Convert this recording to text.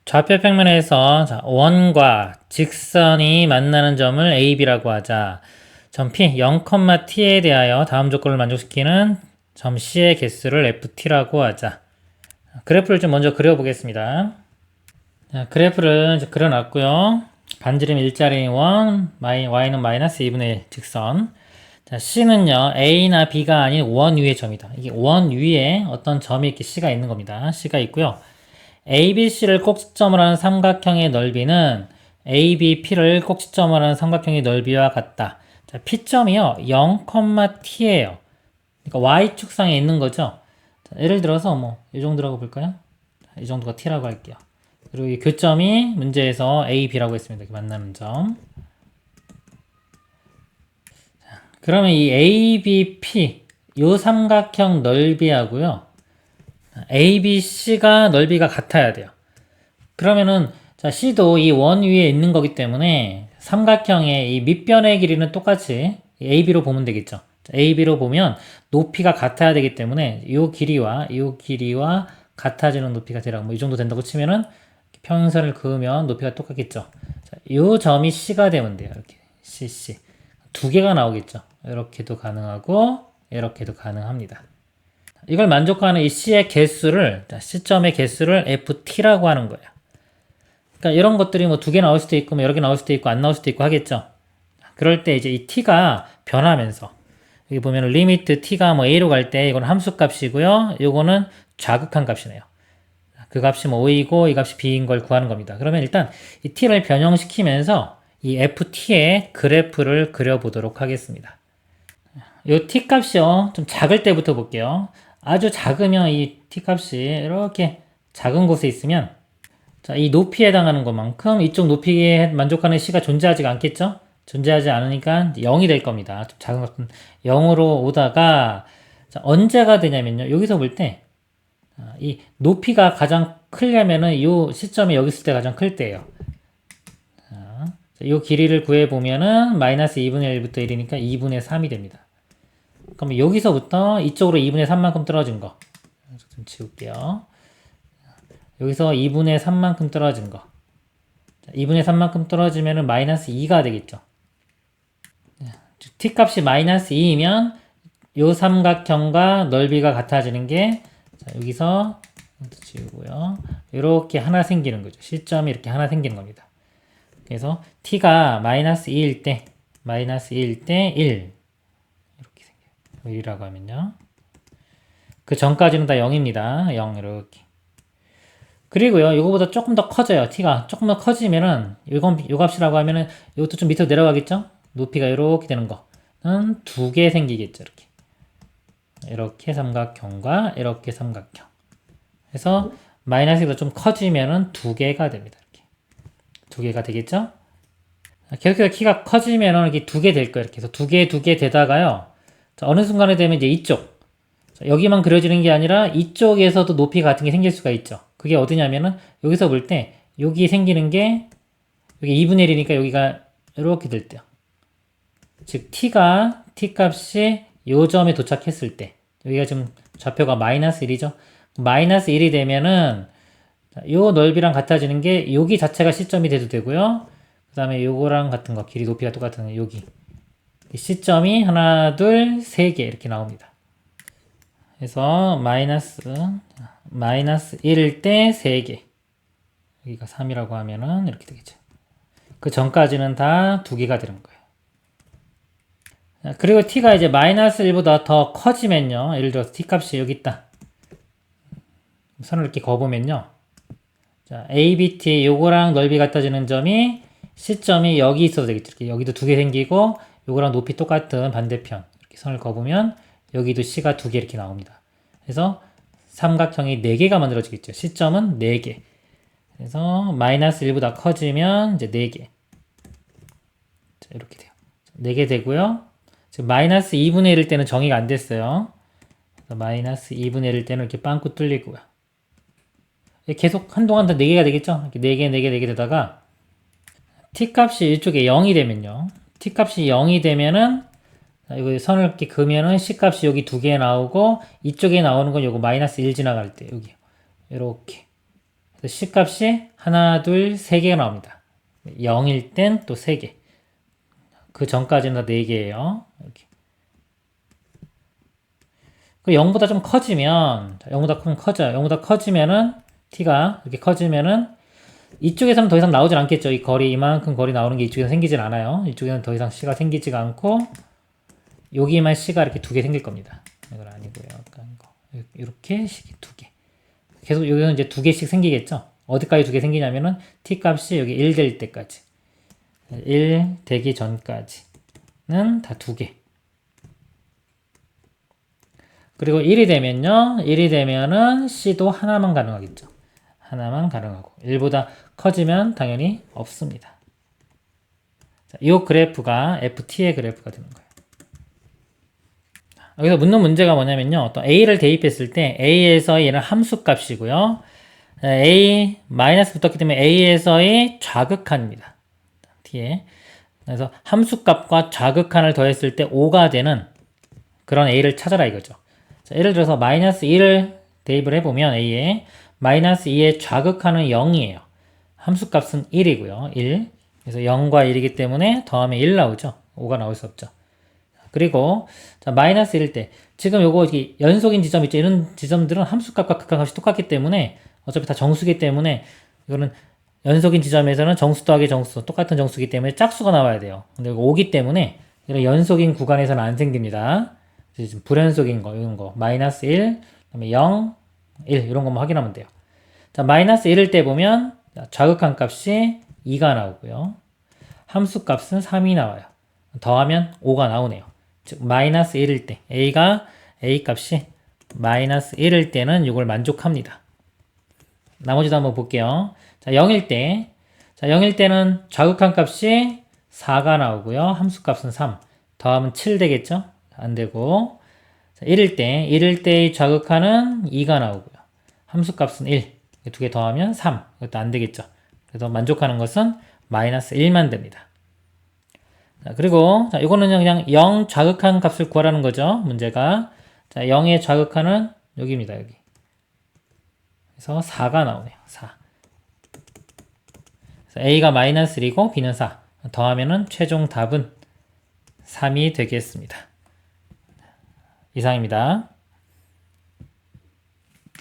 좌표 평면에서 원과 직선이 만나는 점을 AB라고 하자. 점 P 0,T에 대하여 다음 조건을 만족시키는 점 C의 개수를 FT라고 하자. 그래프를 좀 먼저 그려보겠습니다. 자, 그래프를 이제 그려놨고요. 반지름 일자리인 원, y는 마이너스 2분의 1 직선. 자, C는요, A나 B가 아닌 원 위의 점이다. 이게 원 위에 어떤 점이 이렇게 C가 있는 겁니다. C가 있고요. ABC를 꼭지점으로 하는 삼각형의 넓이는 ABP를 꼭지점으로 하는 삼각형의 넓이와 같다. 자, P점이요, 0,T예요. 그러니까 Y축상에 있는 거죠. 자, 예를 들어서 이 정도라고 볼까요? 이 정도가 T라고 할게요. 그리고 이 교점이 문제에서 AB라고 했습니다. 이렇게 만나는 점. 자, 그러면 이 ABP, 요 삼각형 넓이하고요. ABC가 넓이가 같아야 돼요. 그러면은 자, C도 이 원 위에 있는 거기 때문에 삼각형의 이 밑변의 길이는 똑같이 AB로 보면 되겠죠. 자, AB로 보면 높이가 같아야 되기 때문에 이 길이와 같아지는 높이가 되라고 이 정도 된다고 치면은 평행선을 그으면 높이가 똑같겠죠. 자, 이 점이 C가 되면 돼요. 이렇게 CC 두 개가 나오겠죠. 이렇게도 가능하고 이렇게도 가능합니다. 이걸 만족하는 이 C의 개수를, C점의 개수를 FT라고 하는 거예요. 그러니까 이런 것들이 두 개 나올 수도 있고, 여러 개 나올 수도 있고, 안 나올 수도 있고 하겠죠. 그럴 때 이제 이 T가 변하면서, 여기 보면 리미트 T가 A로 갈 때 이건 함수값이고요. 요거는 좌극한 값이네요. 그 값이 O이고, 이 값이 B인 걸 구하는 겁니다. 그러면 일단 이 T를 변형시키면서 이 FT의 그래프를 그려보도록 하겠습니다. 요 T값이요. 좀 작을 때부터 볼게요. 아주 작으면 이 T값이 이렇게 작은 곳에 있으면 자, 이 높이에 해당하는 것만큼 이쪽 높이에 만족하는 C가 존재하지가 않겠죠? 존재하지 않으니까 0이 될 겁니다. 좀 작은 것은 0으로 오다가 자, 언제가 되냐면요. 여기서 볼 때 이 높이가 가장 크려면은 이 시점이 여기 있을 때 가장 클 때예요. 자, 이 길이를 구해보면은 마이너스 2분의 1부터 1이니까 2분의 3이 됩니다. 그럼 여기서부터 이쪽으로 2분의 3만큼 떨어진 거 좀 지울게요. 여기서 2분의 3만큼 떨어진 거 2분의 3만큼 떨어지면 마이너스 2가 되겠죠. T값이 마이너스 2이면 요 삼각형과 넓이가 같아지는 게 자, 여기서 지우고요. 이렇게 하나 생기는 거죠. C점이 이렇게 하나 생기는 겁니다. 그래서 T가 마이너스 2일 때 1 이렇게 생겨요. 1이라고 하면요. 그 전까지는 다 0입니다. 0 이렇게. 그리고요, 이거보다 조금 더 커져요. T가 조금 더 커지면은 요 값이라고 하면은 이것도 좀 밑으로 내려가겠죠? 높이가 이렇게 되는 거는 두 개 생기겠죠. 이렇게 삼각형과 이렇게 삼각형. 그래서 마이너스가 좀 커지면은 두 개가 됩니다. 이렇게 두 개가 되겠죠? 계속해서 키가 커지면은 이렇게 두 개 될 거예요. 이렇게 해서 두 개 되다가요. 자, 어느 순간에 되면 이제 이쪽 자, 여기만 그려지는 게 아니라 이쪽에서도 높이 같은 게 생길 수가 있죠. 그게 어디냐면은 여기서 볼 때 여기 생기는 게 여기 2분의 1이니까 여기가 이렇게 될 때요. 즉 T값이 요 점에 도착했을 때 여기가 지금 좌표가 마이너스 1이죠. 마이너스 1이 되면은 요 넓이랑 같아지는 게 여기 자체가 C점이 돼도 되고요. 그 다음에 요거랑 같은 거 길이 높이가 똑같은 여기 C점이 하나 둘 세 개 이렇게 나옵니다. 그래서 마이너스 1일 때 3개 여기가 3이라고 하면은 이렇게 되겠죠. 그 전까지는 다 2개가 되는 거예요. 그리고 T가 이제 마이너스 1보다 더 커지면요. 예를 들어서 T값이 여기 있다. 선을 이렇게 그어보면요. 자, ABT 요거랑 넓이 같아지는 점이 C점이 여기 있어도 되겠죠. 이렇게 여기도 2개 생기고 요거랑 높이 똑같은 반대편 이렇게 선을 그어보면 여기도 C가 2개 이렇게 나옵니다. 그래서 삼각형이 4개가 만들어지겠죠. C점은 4개. 그래서 마이너스 1보다 커지면 이제 4개. 자, 이렇게 돼요. 4개 되고요. 지금 마이너스 2분의 1일 때는 정의가 안 됐어요. 그래서 마이너스 2분의 1일 때는 이렇게 빵꾸 뚫리고요. 계속 한동안 더 4개가 되겠죠. 이렇게 4개, 4개, 4개 되다가 T값이 이쪽에 0이 되면요. T값이 0이 되면은 이거 선을 이렇게 그으면은 C값이 여기 2개 나오고 이쪽에 나오는 건 요거 마이너스 1 지나갈 때 여기 이렇게 그래서 C 값이 하나, 둘, 세 개가 나옵니다. 0일 땐 또 3개. 그 전까지는 다 4개예요. 이렇게. 그 0보다 좀 커지면, 0보다 좀 커져요. 0보다 커지면은, t가 이렇게 커지면은, 이쪽에서는 더 이상 나오질 않겠죠. 이 거리, 이만큼 거리 나오는 게 이쪽에서 생기질 않아요. 이쪽에는 더 이상 C가 생기지가 않고, 여기만 C가 이렇게 2개 생길 겁니다. 이건 아니고요. 아까 이거. 이렇게 C가 2개. 계속 여기는 이제 2개씩 생기겠죠. 어디까지 2개 생기냐면은, t 값이 여기 1 될 때까지. 1 되기 전까지는 다 2개. 그리고 1이 되면요. 1이 되면은 C도 하나만 가능하겠죠. 하나만 가능하고 1보다 커지면 당연히 없습니다. 자, 이 그래프가 FT의 그래프가 되는 거예요. 여기서 묻는 문제가 뭐냐면요. 어떤 A를 대입했을 때 A에서의 얘는 함수값이고요. A 마이너스 붙었기 때문에 A에서의 좌극한입니다. T에. 그래서 함수값과 좌극한을 더했을 때 5가 되는 그런 A를 찾아라 이거죠. 자, 예를 들어서 마이너스 1을 대입을 해보면 A에 마이너스 2의 좌극하는 0이에요. 함수값은 1이고요. 1. 그래서 0과 1이기 때문에 더하면 1 나오죠. 5가 나올 수 없죠. 그리고 자, 마이너스 1일 때 지금 요거 연속인 지점 있죠. 이런 지점들은 함수값과 극한값이 똑같기 때문에 어차피 다 정수기 때문에 이거는 연속인 지점에서는 정수 더하기 정수 똑같은 정수기 때문에 짝수가 나와야 돼요. 근데 이거 5기 때문에 이런 연속인 구간에서는 안 생깁니다. 지금 불연속인 거, 이런 거. 마이너스 1, 그다음에 0, 1, 이런 것만 확인하면 돼요. 자, 마이너스 1일 때 보면, 좌극한 값이 2가 나오고요. 함수 값은 3이 나와요. 더하면 5가 나오네요. 즉, 마이너스 1일 때, A 값이 마이너스 1일 때는 이걸 만족합니다. 나머지도 한번 볼게요. 자, 0일 때, 자, 0일 때는 좌극한 값이 4가 나오고요. 함수 값은 3. 더하면 7 되겠죠? 안 되고. 자, 1일 때의 좌극하는 2가 나오고요. 함수 값은 1. 2개 더하면 3. 이것도 안 되겠죠. 그래서 만족하는 것은 마이너스 1만 됩니다. 자, 그리고, 자, 이거는 그냥 0 좌극한 값을 구하라는 거죠. 문제가. 자, 0의 좌극하는 여기입니다. 여기. 그래서 4가 나오네요. 4. 그래서 A가 마이너스 1이고 B는 4. 더하면은 최종 답은 3이 되겠습니다. 이상입니다.